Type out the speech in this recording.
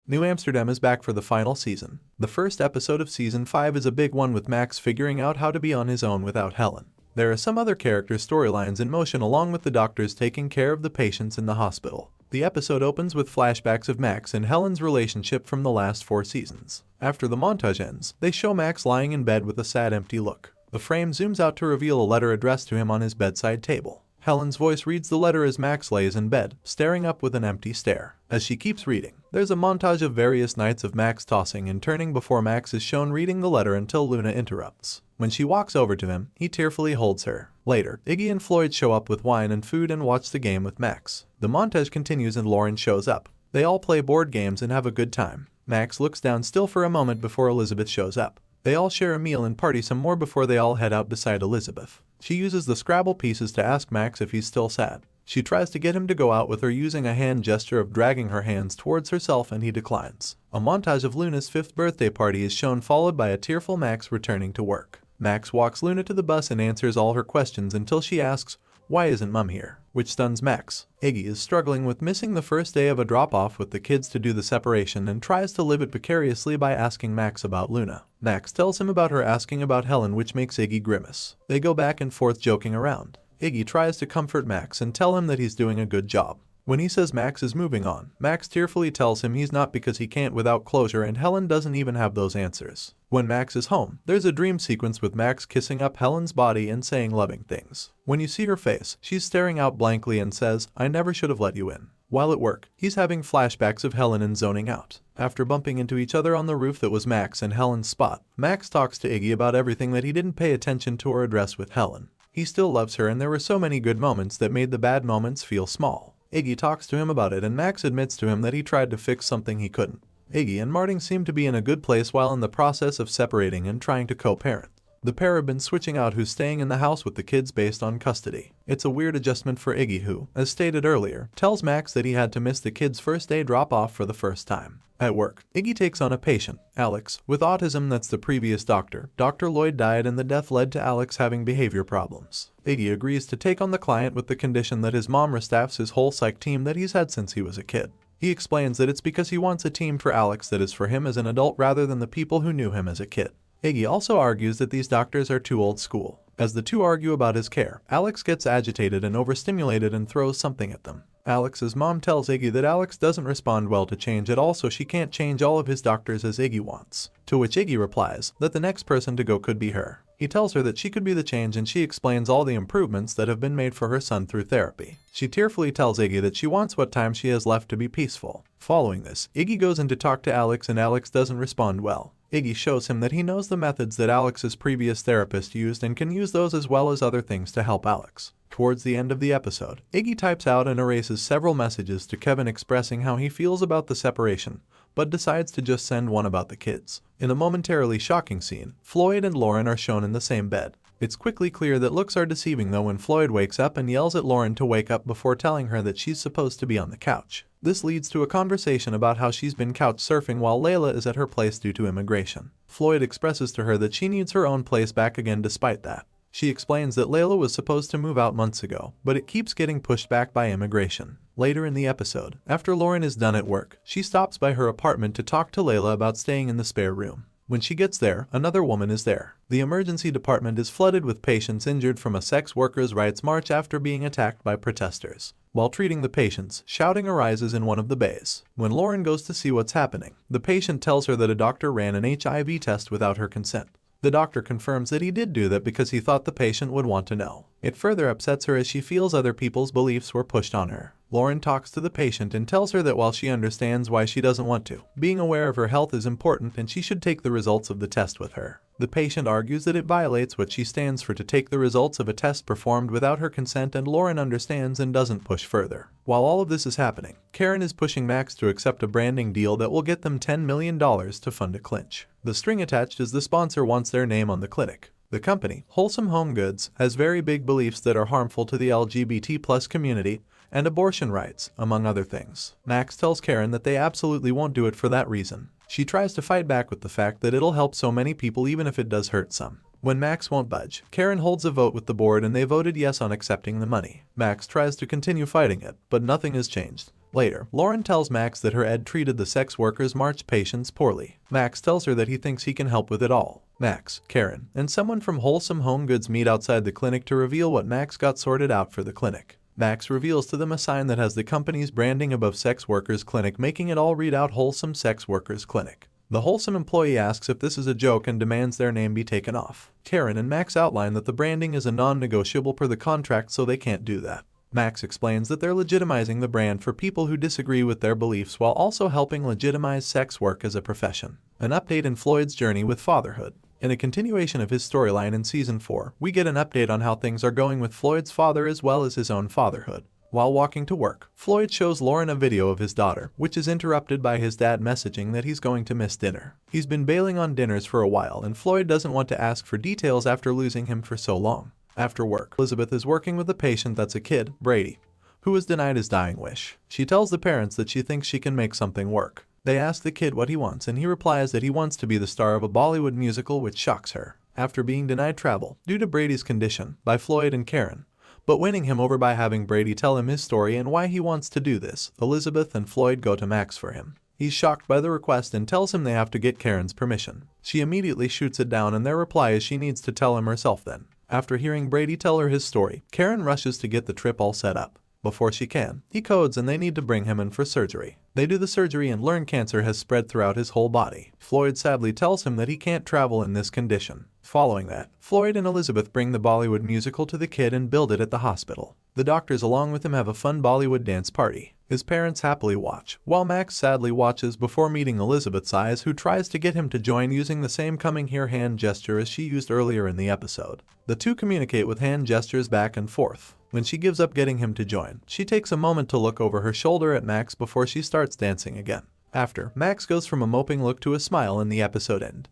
New Amsterdam is back for the final season. The first episode of Season 5 is a big one with Max figuring out how to be on his own without Helen. There are some other character storylines in motion along with the doctors taking care of the patients in the hospital. The episode opens with flashbacks of Max and Helen's relationship from the last 4 seasons. After the montage ends, they show Max lying in bed with a sad, empty look. The frame zooms out to reveal a letter addressed to him on his bedside table. Helen's voice reads the letter as Max lays in bed, staring up with an empty stare. As she keeps reading, there's a montage of various nights of Max tossing and turning before Max is shown reading the letter until Luna interrupts. When she walks over to him, he tearfully holds her. Later, Iggy and Floyd show up with wine and food and watch the game with Max. The montage continues and Lauren shows up. They all play board games and have a good time. Max looks down still for a moment before Elizabeth shows up. They all share a meal and party some more before they all head out beside Elizabeth. She uses the Scrabble pieces to ask Max if he's still sad. She tries to get him to go out with her using a hand gesture of dragging her hands towards herself and he declines. A montage of Luna's 5th birthday party is shown followed by a tearful Max returning to work. Max walks Luna to the bus and answers all her questions until she asks, "Why isn't Mum here?" which stuns Max. Iggy is struggling with missing the first day of a drop-off with the kids to do the separation and tries to live it vicariously by asking Max about Luna. Max tells him about her asking about Helen, which makes Iggy grimace. They go back and forth joking around. Iggy tries to comfort Max and tell him that he's doing a good job. When he says Max is moving on, Max tearfully tells him he's not because he can't without closure and Helen doesn't even have those answers. When Max is home, there's a dream sequence with Max kissing up Helen's body and saying loving things. When you see her face, she's staring out blankly and says, "I never should have let you in." While at work, he's having flashbacks of Helen and zoning out. After bumping into each other on the roof that was Max and Helen's spot, Max talks to Iggy about everything that he didn't pay attention to or address with Helen. He still loves her and there were so many good moments that made the bad moments feel small. Iggy talks to him about it and Max admits to him that he tried to fix something he couldn't. Iggy and Martin seem to be in a good place while in the process of separating and trying to co-parent. The pair have been switching out who's staying in the house with the kids based on custody. It's a weird adjustment for Iggy who, as stated earlier, tells Max that he had to miss the kids' first day drop-off for the first time. At work, Iggy takes on a patient, Alex, with autism that's the previous doctor. Dr. Lloyd died and the death led to Alex having behavior problems. Iggy agrees to take on the client with the condition that his mom restaffs his whole psych team that he's had since he was a kid. He explains that it's because he wants a team for Alex that is for him as an adult rather than the people who knew him as a kid. Iggy also argues that these doctors are too old school. As the two argue about his care, Alex gets agitated and overstimulated and throws something at them. Alex's mom tells Iggy that Alex doesn't respond well to change at all, so she can't change all of his doctors as Iggy wants. To which Iggy replies that the next person to go could be her. He tells her that she could be the change and she explains all the improvements that have been made for her son through therapy. She tearfully tells Iggy that she wants what time she has left to be peaceful. Following this, Iggy goes in to talk to Alex and Alex doesn't respond well. Iggy shows him that he knows the methods that Alex's previous therapist used and can use those as well as other things to help Alex. Towards the end of the episode, Iggy types out and erases several messages to Kevin expressing how he feels about the separation, but decides to just send one about the kids. In a momentarily shocking scene, Floyd and Lauren are shown in the same bed. It's quickly clear that looks are deceiving though when Floyd wakes up and yells at Lauren to wake up before telling her that she's supposed to be on the couch. This leads to a conversation about how she's been couch surfing while Layla is at her place due to immigration. Floyd expresses to her that she needs her own place back again despite that. She explains that Layla was supposed to move out months ago, but it keeps getting pushed back by immigration. Later in the episode, after Lauren is done at work, she stops by her apartment to talk to Layla about staying in the spare room. When she gets there, another woman is there. The emergency department is flooded with patients injured from a sex workers' rights march after being attacked by protesters. While treating the patients, shouting arises in one of the bays. When Lauren goes to see what's happening, the patient tells her that a doctor ran an HIV test without her consent. The doctor confirms that he did do that because he thought the patient would want to know. It further upsets her as she feels other people's beliefs were pushed on her. Lauren talks to the patient and tells her that while she understands why she doesn't want to, being aware of her health is important and she should take the results of the test with her. The patient argues that it violates what she stands for to take the results of a test performed without her consent, and Lauren understands and doesn't push further. While all of this is happening, Karen is pushing Max to accept a branding deal that will get them $10 million to fund a clinch. The string attached is the sponsor wants their name on the clinic. The company, Wholesome Home Goods, has very big beliefs that are harmful to the LGBT+ community and abortion rights, among other things. Max tells Karen that they absolutely won't do it for that reason. She tries to fight back with the fact that it'll help so many people even if it does hurt some. When Max won't budge, Karen holds a vote with the board and they voted yes on accepting the money. Max tries to continue fighting it, but nothing has changed. Later, Lauren tells Max that her Ed treated the sex workers' March patients poorly. Max tells her that he thinks he can help with it all. Max, Karen, and someone from Wholesome Home Goods meet outside the clinic to reveal what Max got sorted out for the clinic. Max reveals to them a sign that has the company's branding above Sex Workers Clinic, making it all read out Wholesome Sex Workers Clinic. The Wholesome employee asks if this is a joke and demands their name be taken off. Karen and Max outline that the branding is a non-negotiable per the contract, so they can't do that. Max explains that they're legitimizing the brand for people who disagree with their beliefs while also helping legitimize sex work as a profession. An update in Floyd's journey with fatherhood. In a continuation of his storyline in Season 4, we get an update on how things are going with Floyd's father as well as his own fatherhood. While walking to work, Floyd shows Lauren a video of his daughter, which is interrupted by his dad messaging that he's going to miss dinner. He's been bailing on dinners for a while, and Floyd doesn't want to ask for details after losing him for so long. After work, Elizabeth is working with a patient that's a kid, Brady, who was denied his dying wish. She tells the parents that she thinks she can make something work. They ask the kid what he wants, and he replies that he wants to be the star of a Bollywood musical, which shocks her. After being denied travel, due to Brady's condition, by Floyd and Karen, but winning him over by having Brady tell him his story and why he wants to do this, Elizabeth and Floyd go to Max for him. He's shocked by the request and tells him they have to get Karen's permission. She immediately shoots it down, and their reply is she needs to tell him herself then. After hearing Brady tell her his story, Karen rushes to get the trip all set up. Before she can, he codes and they need to bring him in for surgery. They do the surgery and learn cancer has spread throughout his whole body. Floyd sadly tells him that he can't travel in this condition. Following that, Floyd and Elizabeth bring the Bollywood musical to the kid and build it at the hospital. The doctors along with him have a fun Bollywood dance party. His parents happily watch, while Max sadly watches before meeting Elizabeth's eyes, who tries to get him to join using the same coming here hand gesture as she used earlier in the episode. The two communicate with hand gestures back and forth. When she gives up getting him to join, she takes a moment to look over her shoulder at Max before she starts dancing again. After, Max goes from a moping look to a smile and the episode ends.